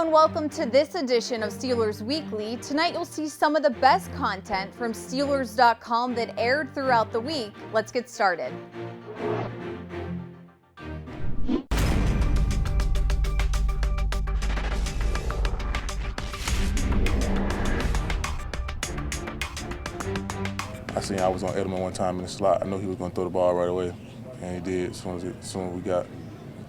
and welcome to this edition of Steelers Weekly. Tonight you'll see some of the best content from Steelers.com that aired throughout the week. Let's get started. I was on Edelman one time in the slot. I knew he was going to throw the ball right away, and he did as soon as we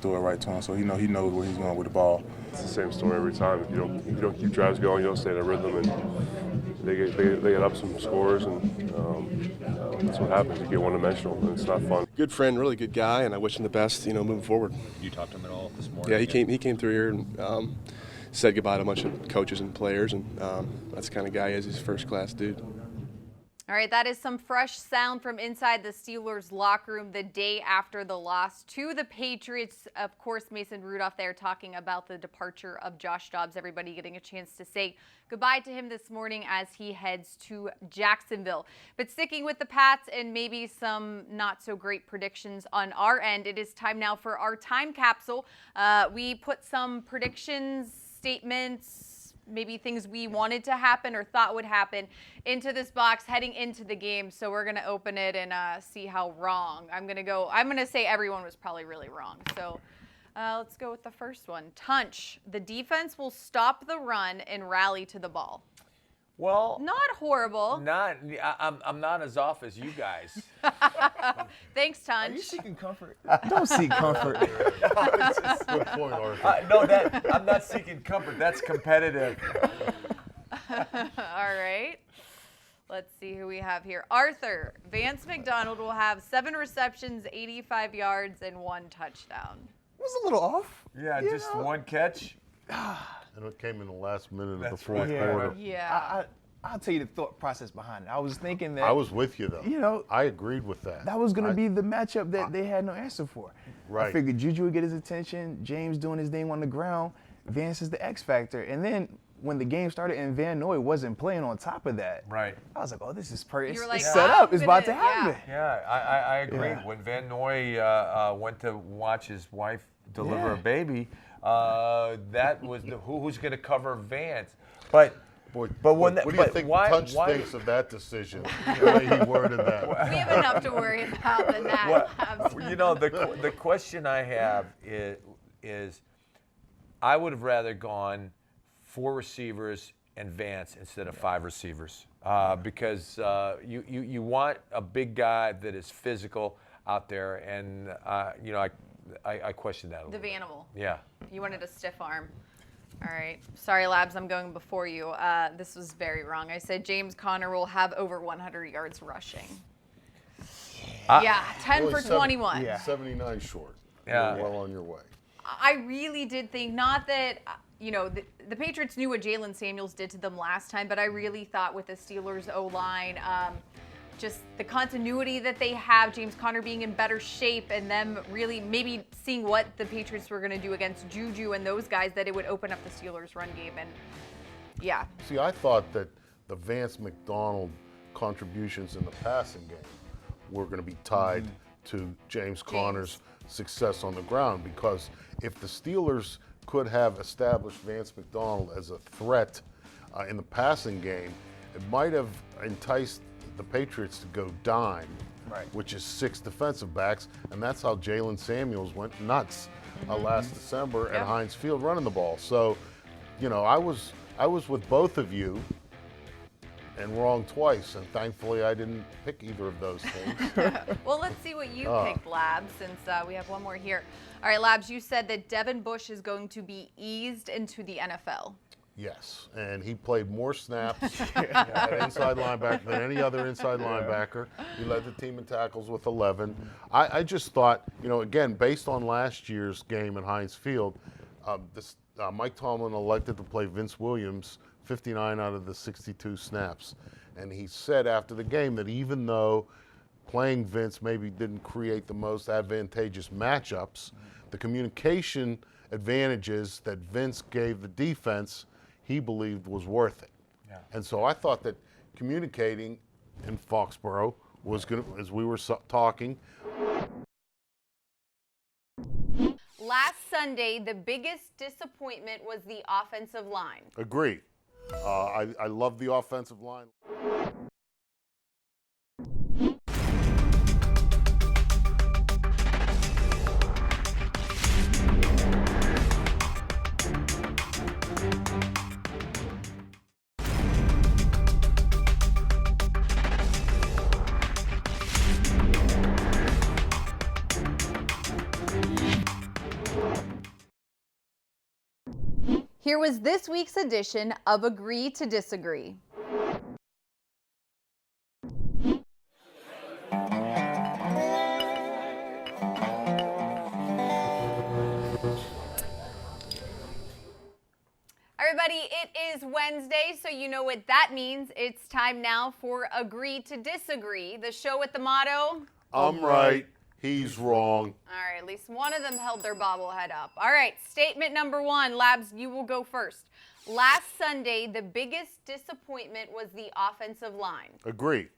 threw it right to him. So he knows where he's going with the ball. It's the same story every time. If you don't keep drives going, you don't stay in a rhythm, and they get up some scores, and that's what happens. You get one-dimensional, and it's not fun. Good friend, really good guy, and I wish him the best, moving forward. You talked to him at all this morning? Yeah, he came through here and said goodbye to a bunch of coaches and players, and that's the kind of guy he is. He's a first-class dude. All right, that is some fresh sound from inside the Steelers locker room the day after the loss to the Patriots. Of course, Mason Rudolph there talking about the departure of Josh Dobbs. Everybody getting a chance to say goodbye to him this morning as he heads to Jacksonville. But sticking with the Pats and maybe some not so great predictions on our end, it is time now for our time capsule. We put some predictions, statements, maybe things we wanted to happen or thought would happen into this box heading into the game. So we're going to open it and see how wrong. I'm going to say everyone was probably really wrong. So let's go with the first one. Tunch, the defense will stop the run and rally to the ball. Well, not horrible. I'm not as off as you guys. Thanks, Tunch. Are you seeking comfort? Don't seek comfort. Good point, Arthur. No, I'm not seeking comfort. That's competitive. All right. Let's see who we have here. Arthur, Vance McDonald will have 7 receptions, 85 yards, and 1 touchdown. It was a little off. Yeah, just one catch. And it came in the last minute of the That's fourth right. quarter. Yeah. I'll tell you the thought process behind it. I was thinking that I was with you, though. I agreed with that. that was going to be the matchup that they had no answer for. Right. I figured Juju would get his attention, James doing his thing on the ground, Vance is the X factor. And then when the game started and Van Noy wasn't playing on top of that, Right. I was like, oh, this is perfect. You were It's like, set wow, up. It's about to happen. Yeah, I agree. Yeah. When Van Noy went to watch his wife deliver Yeah. a baby, that was who's going to cover Vance. But Boy, when what that, do you but think why, Tunch why, thinks of that decision? The way he worded that. We have enough to worry about than that. the question I have is I would have rather gone 4 receivers and Vance instead of 5 receivers because you want a big guy that is physical out there, and I question that a little The bit. Vanimal. Yeah. You wanted a stiff arm. All right. Sorry, Labs, I'm going before you. This was very wrong. I said James Conner will have over 100 yards rushing. Yeah, 10 Only for 21. 79 short. Yeah. You're well on your way. I really did think, not that, the Patriots knew what Jalen Samuels did to them last time, but I really thought with the Steelers O-line, just the continuity that they have, James Conner being in better shape, and them really maybe seeing what the Patriots were going to do against Juju and those guys, that it would open up the Steelers' run game. And yeah. See, I thought that the Vance McDonald contributions in the passing game were going to be tied to James Conner's success on the ground, because if the Steelers could have established Vance McDonald as a threat in the passing game, it might have enticed the Patriots to go dime, which is 6 defensive backs, and that's how Jalen Samuels went nuts last December at Heinz Field running the ball. So, I was with both of you and wrong twice, and thankfully I didn't pick either of those things. Well, let's see what you picked, Labs, since we have one more here. All right, Labs, you said that Devin Bush is going to be eased into the NFL. Yes, and he played more snaps at inside linebacker than any other inside linebacker. He led the team in tackles with 11. I just thought, again, based on last year's game at Heinz Field, Mike Tomlin elected to play Vince Williams 59 out of the 62 snaps. And he said after the game that even though playing Vince maybe didn't create the most advantageous matchups, the communication advantages that Vince gave the defense, he believed was worth it. Yeah. And so I thought that communicating in Foxborough was going to, as we were talking. Last Sunday, the biggest disappointment was the offensive line. Agreed. I love the offensive line. Here was this week's edition of Agree to Disagree. Everybody, it is Wednesday, so you know what that means. It's time now for Agree to Disagree, the show with the motto, I'm right, he's wrong. all right, at least one of them held their bobblehead up. All right, statement number one. Labs, you will go first. Last Sunday, the biggest disappointment was the offensive line. Agreed.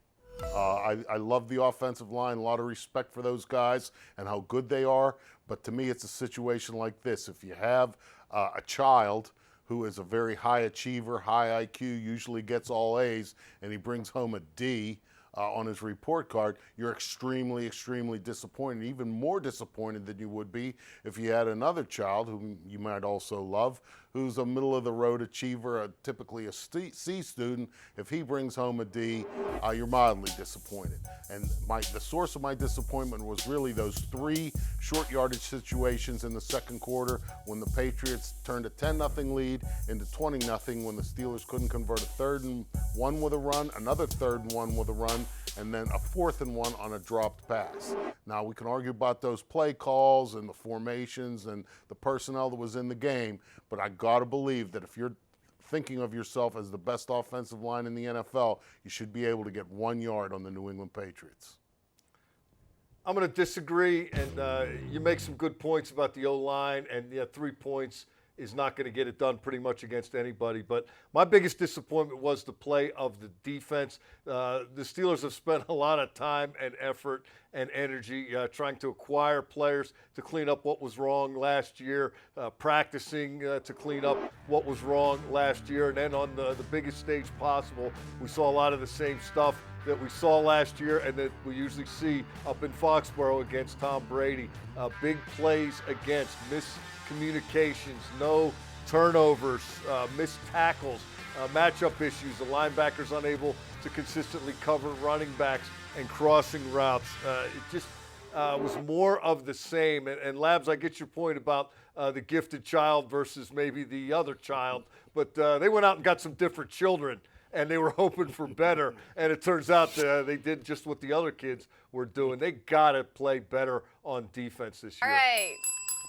I love the offensive line, a lot of respect for those guys and how good they are. But to me, it's a situation like this. If you have a child who is a very high achiever, high IQ, usually gets all A's, and he brings home a D on his report card, you're extremely, extremely disappointed, even more disappointed than you would be if you had another child whom you might also love, who's a middle-of-the-road achiever, typically a C student. If he brings home a D, you're mildly disappointed. And the source of my disappointment was really those 3 short yardage situations in the second quarter when the Patriots turned a 10-0 lead into 20-0 when the Steelers couldn't convert a 3rd and 1 with a run, another 3rd and 1 with a run, and then a 4th and 1 on a dropped pass. Now, we can argue about those play calls and the formations and the personnel that was in the game, but I got to believe that if you're thinking of yourself as the best offensive line in the NFL, you should be able to get 1 yard on the New England Patriots. I'm going to disagree, and you make some good points about the O-line, and 3 points is not going to get it done pretty much against anybody. But my biggest disappointment was the play of the defense. The Steelers have spent a lot of time and effort and energy trying to acquire players to clean up what was wrong last year, practicing to clean up what was wrong last year. And then on the biggest stage possible, we saw a lot of the same stuff that we saw last year and that we usually see up in Foxborough against Tom Brady. Big plays against, miscommunications, no turnovers, missed tackles, matchup issues, the linebackers unable to consistently cover running backs and crossing routes. It just was more of the same. And Labs, I get your point about the gifted child versus maybe the other child, but they went out and got some different children, and they were hoping for better. And it turns out they did just what the other kids were doing. They got to play better on defense this year. All right.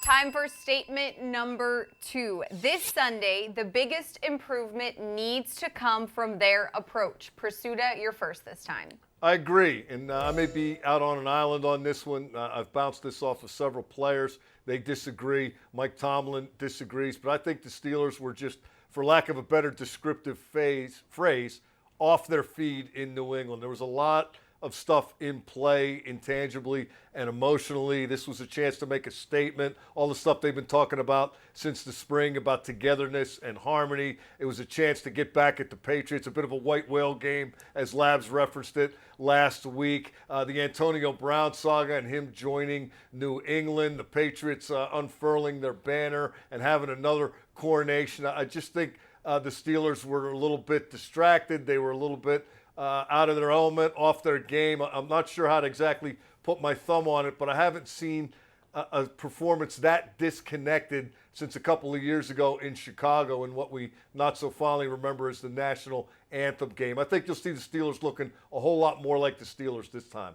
Time for statement number 2. This Sunday, the biggest improvement needs to come from their approach. Pursuta, you're first this time. I agree, and I may be out on an island on this one. I've bounced this off of several players. They disagree. Mike Tomlin disagrees, but I think the Steelers were just, for lack of a better descriptive phrase, off their feed in New England. There was a lot of stuff in play, intangibly and emotionally. This was a chance to make a statement. All the stuff they've been talking about since the spring about togetherness and harmony. It was a chance to get back at the Patriots, a bit of a white whale game, as Labs referenced it last week. The Antonio Brown saga and him joining New England, the Patriots unfurling their banner and having another coronation. I just think the Steelers were a little bit distracted. They were a little bit out of their element, off their game. I'm not sure how to exactly put my thumb on it, but I haven't seen a performance that disconnected since a couple of years ago in Chicago in what we not so fondly remember as the national anthem game. I think you'll see the Steelers looking a whole lot more like the Steelers this time.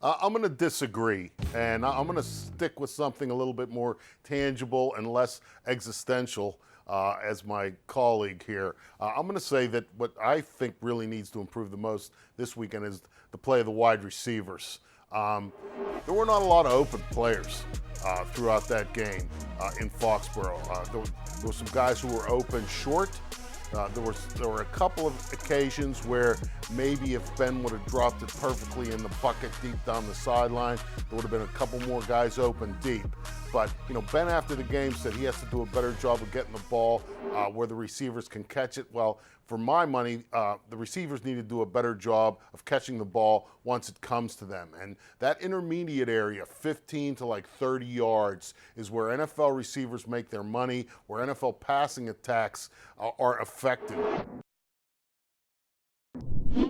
I'm going to disagree, and I'm going to stick with something a little bit more tangible and less existential. As my colleague here, I'm going to say that what I think really needs to improve the most this weekend is the play of the wide receivers. There were not a lot of open players throughout that game in Foxborough. There were some guys who were open short. There were a couple of occasions where maybe if Ben would have dropped it perfectly in the bucket deep down the sideline, there would have been a couple more guys open deep. but Ben after the game said he has to do a better job of getting the ball where the receivers can catch it. Well, for my money, the receivers need to do a better job of catching the ball once it comes to them. And that intermediate area, 15 to like 30 yards, is where NFL receivers make their money, where NFL passing attacks are effective.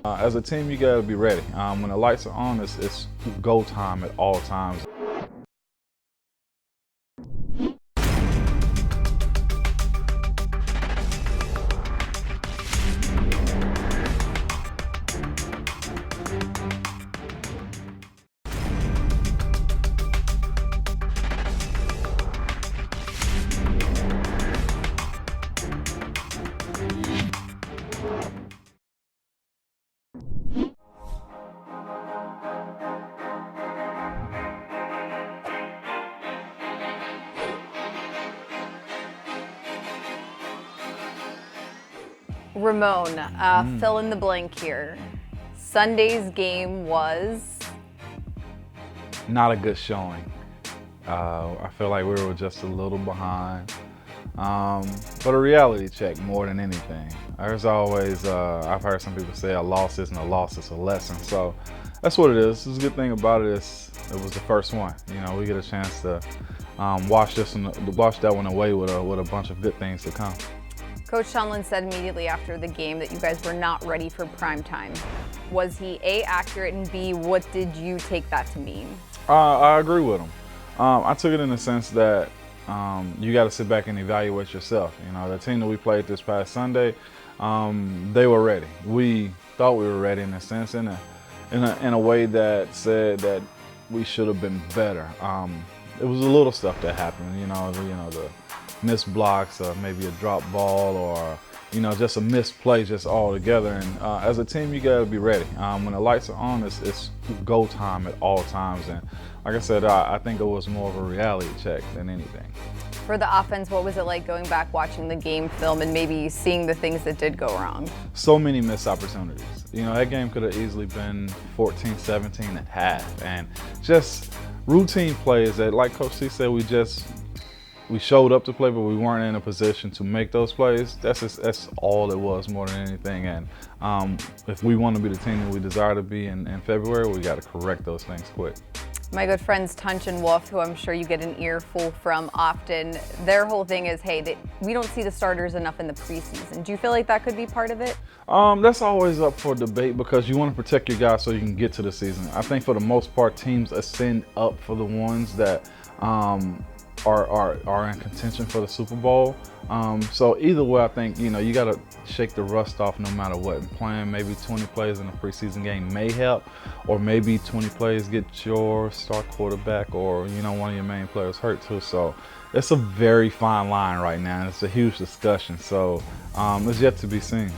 As a team, you got to be ready. When the lights are on, it's go time at all times. Ramon, fill in the blank here. Sunday's game was? Not a good showing. I feel like we were just a little behind. But a reality check more than anything. There's always, I've heard some people say a loss isn't a loss, it's a lesson. So that's what it is. The good thing about it is it was the first one. We get a chance to wash that one away with a bunch of good things to come. Coach Tomlin said immediately after the game that you guys were not ready for prime time. Was he A, accurate, and B, what did you take that to mean? I agree with him. I took it in the sense that you got to sit back and evaluate yourself. The team that we played this past Sunday, they were ready. We thought we were ready in a sense, in a way that said that we should have been better. It was a little stuff that happened, the missed blocks, or maybe a drop ball, or just a missed play just all together. And as a team, you got to be ready. When the lights are on, it's go time at all times. And like I said, I think it was more of a reality check than anything. For the offense, what was it like going back, watching the game film, and maybe seeing the things that did go wrong? So many missed opportunities. That game could have easily been 14-17 at half. And just routine plays that, like Coach C said, we showed up to play, but we weren't in a position to make those plays. That's all it was, more than anything. And if we want to be the team that we desire to be in February, we got to correct those things quick. My good friends Tunch and Wolf, who I'm sure you get an earful from often, their whole thing is, hey, we don't see the starters enough in the preseason. Do you feel like that could be part of it? That's always up for debate because you want to protect your guys so you can get to the season. I think for the most part, teams ascend up for the ones that are in contention for the Super Bowl. So either way, I think you got to shake the rust off no matter what. And playing maybe 20 plays in a preseason game may help, or maybe 20 plays get your star quarterback or one of your main players hurt too. So it's a very fine line right now, and it's a huge discussion. So it's yet to be seen.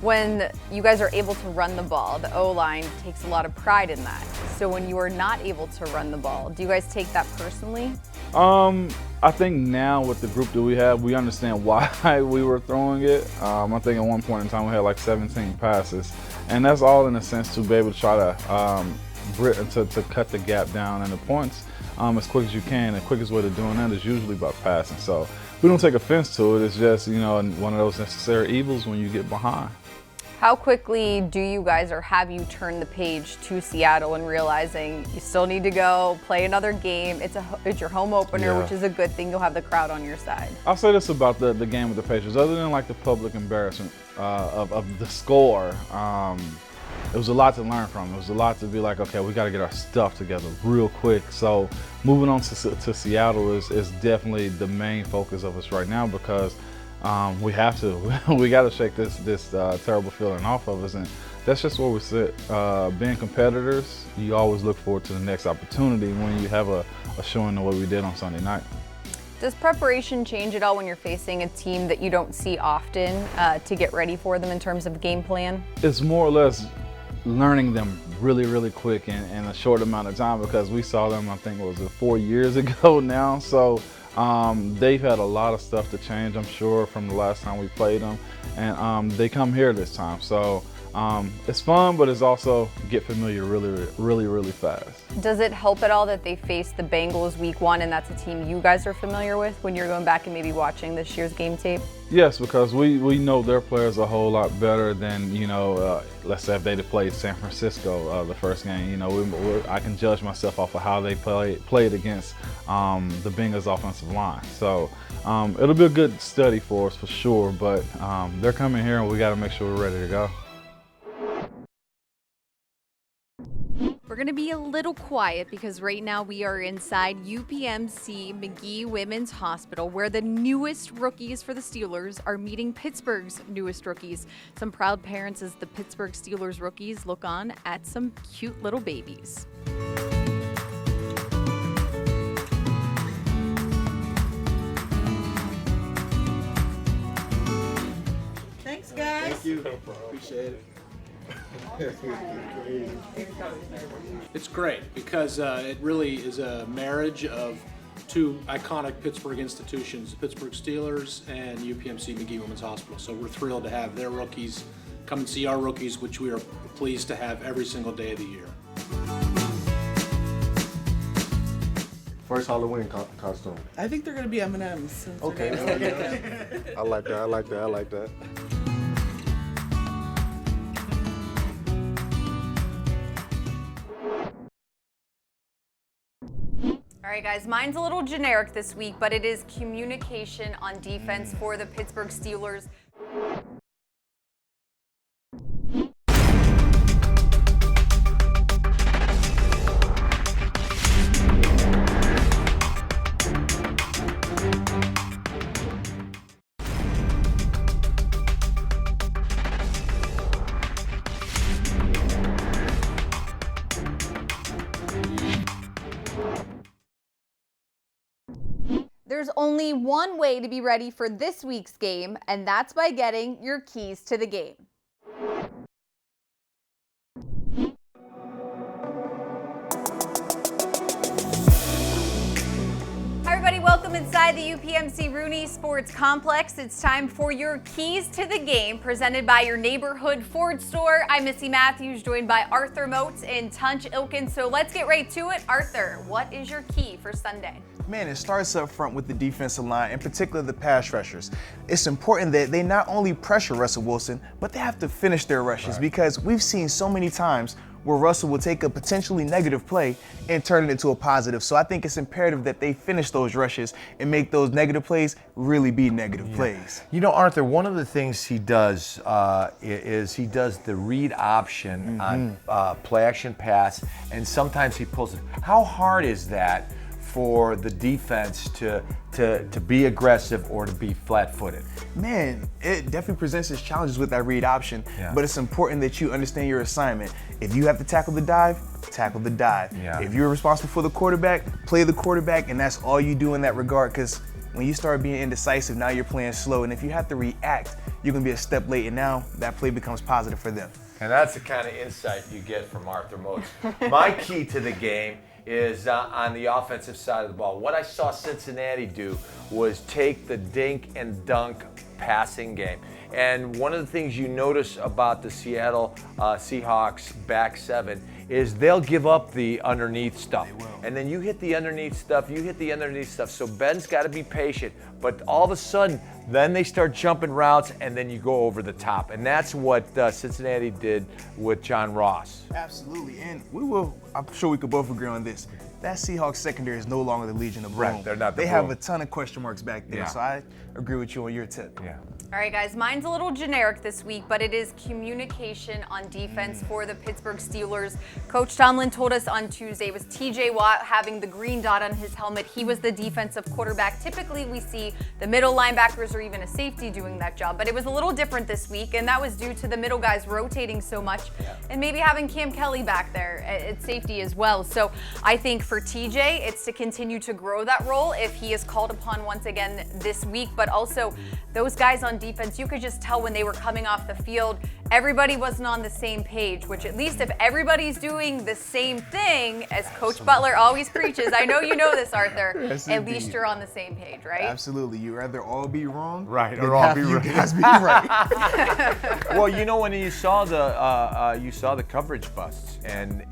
When you guys are able to run the ball, the O-line takes a lot of pride in that. So when you are not able to run the ball, do you guys take that personally? I think now with the group that we have, we understand why we were throwing it. I think at one point in time we had like 17 passes, and that's all in a sense to be able to try to cut the gap down in the points as quick as you can. The quickest way to doing that is usually by passing. So we don't take offense to it. It's just one of those necessary evils when you get behind. How quickly do you guys, or have you turned the page to Seattle and realizing you still need to go play another game? It's your home opener, which is a good thing. You'll have the crowd on your side. I'll say this about the game with the Patriots. Other than like the public embarrassment of the score, it was a lot to learn from. It was a lot to be like, okay, we got to get our stuff together real quick. So moving on to Seattle is definitely the main focus of us right now because we have to. We got to shake this terrible feeling off of us, and that's just where we sit. Being competitors, you always look forward to the next opportunity when you have a showing of what we did on Sunday night. Does preparation change at all when you're facing a team that you don't see often to get ready for them in terms of game plan? It's more or less learning them really, really quick in a short amount of time because we saw them, I think, 4 years ago now. So they've had a lot of stuff to change, I'm sure, from the last time we played them. And they come here this time. So It's fun, but it's also get familiar really fast. Does it help at all that they faced the Bengals week 1 and that's a team you guys are familiar with when you're going back and maybe watching this year's game tape? Yes, because we know their players a whole lot better than, let's say if they'd have played San Francisco the first game. I can judge myself off of how they played against the Bengals offensive line. So it'll be a good study for us for sure, but they're coming here and we got to make sure we're ready to go. We're going to be a little quiet because right now we are inside UPMC McGee Women's Hospital where the newest rookies for the Steelers are meeting Pittsburgh's newest rookies. Some proud parents as the Pittsburgh Steelers rookies look on at some cute little babies. Thanks, guys. Thank you. Appreciate it. It's great because it really is a marriage of two iconic Pittsburgh institutions, the Pittsburgh Steelers and UPMC McGee Women's Hospital. So we're thrilled to have their rookies come and see our rookies, which we are pleased to have every single day of the year. First Halloween costume. I think they're going to be M&Ms. Okay. I like that. All right, guys, mine's a little generic this week, but it is communication on defense for the Pittsburgh Steelers. There's only one way to be ready for this week's game, and that's by getting your keys to the game. Hi everybody, welcome inside the UPMC Rooney Sports Complex. It's time for your keys to the game, presented by your neighborhood Ford store. I'm Missy Matthews, joined by Arthur Moats and Tunch Ilkin. So let's get right to it. Arthur, what is your key for Sunday? Man, it starts up front with the defensive line, in particular the pass rushers. It's important that they not only pressure Russell Wilson, but they have to finish their rushes because we've seen so many times where Russell will take a potentially negative play and turn it into a positive. So I think it's imperative that they finish those rushes and make those negative plays really be negative plays. You know, Arthur, one of the things he does is he does the read option on play action pass, and sometimes he pulls it. How hard is that for the defense to be aggressive or to be flat-footed? Man, it definitely presents its challenges with that read option, but it's important that you understand your assignment. If you have to tackle the dive, tackle the dive. If you're responsible for the quarterback, play the quarterback, and that's all you do in that regard, because when you start being indecisive, now you're playing slow, and if you have to react, you're going to be a step late, and now that play becomes positive for them. And that's the kind of insight you get from Arthur Moats. My key to the game is on the offensive side of the ball. What I saw Cincinnati do was take the dink and dunk passing game. And one of the things you notice about the Seattle Seahawks back seven is they'll give up the underneath stuff. And then you hit the underneath stuff, So Ben's got to be patient. But all of a sudden, then they start jumping routes, and then you go over the top. And that's what Cincinnati did with John Ross. Absolutely, and I'm sure we could both agree on this. That Seahawks secondary is no longer the Legion of Boom. Right, they're not the They Boom. have a ton of question marks back there, so I agree with you on your tip. All right, guys, mine's a little generic this week, but it is communication on defense for the Pittsburgh Steelers. Coach Tomlin told us on Tuesday it was TJ Watt having the green dot on his helmet. He was the defensive quarterback. Typically, we see the middle linebackers or even a safety doing that job, but it was a little different this week, and that was due to the middle guys rotating so much and maybe having Cam Kelly back there at safety as well. So I think for TJ, it's to continue to grow that role if he is called upon once again this week. But also, those guys on defense, you could just tell when they were coming off the field, everybody wasn't on the same page, which at least if everybody's doing the same thing, as Coach Butler always preaches, I know you know this, Arthur, Yes, at indeed. least you're on the same page, right? Absolutely. You rather all be wrong, Right, than or all have be you right. guys be right. Well, you know, when you saw the coverage busts, and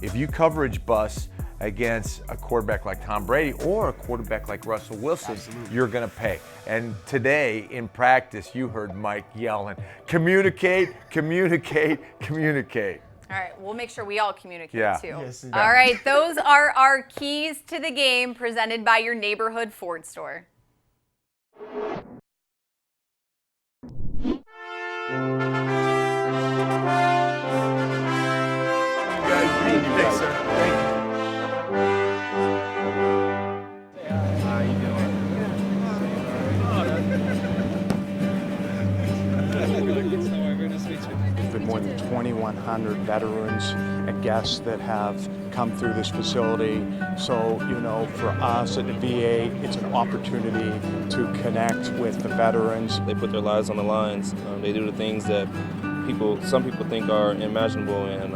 if you coverage bust against a quarterback like Tom Brady or a quarterback like Russell Wilson, you're going to pay. And today in practice, you heard Mike yelling, "Communicate, communicate, communicate." All right, we'll make sure we all communicate Yeah. too. Yes, indeed. All right, those are our keys to the game presented by your neighborhood Ford store. Thanks, sir. Thank you. There's been more than 2,100 veterans and guests that have come through this facility. So, you know, for us at the VA, it's an opportunity to connect with the veterans. They put their lives on the lines. They do the things that some people think are unimaginable, and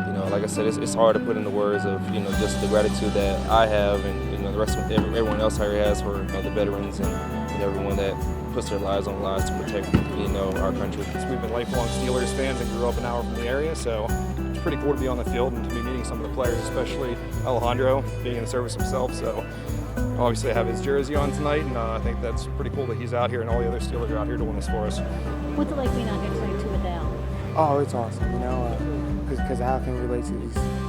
you know, like I said, it's hard to put into words of, you know, just the gratitude that I have, and, you know, the rest of everyone else here has for, you know, the veterans and everyone that puts their lives on the lines to protect, you know, our country. We've been lifelong Steelers fans and grew up an hour from the area, so it's pretty cool to be on the field and to be meeting some of the players, especially Alejandro, being in the service himself. So obviously I have his jersey on tonight, and I think that's pretty cool that he's out here and all the other Steelers are out here doing this for us. What's it like being out here tonight to Adele? Oh, it's awesome, you know, because I can relate to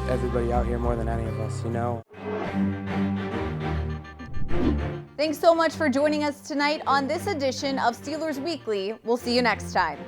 everybody out here more than any of us, you know. Thanks so much for joining us tonight on this edition of Steelers Weekly. We'll see you next time.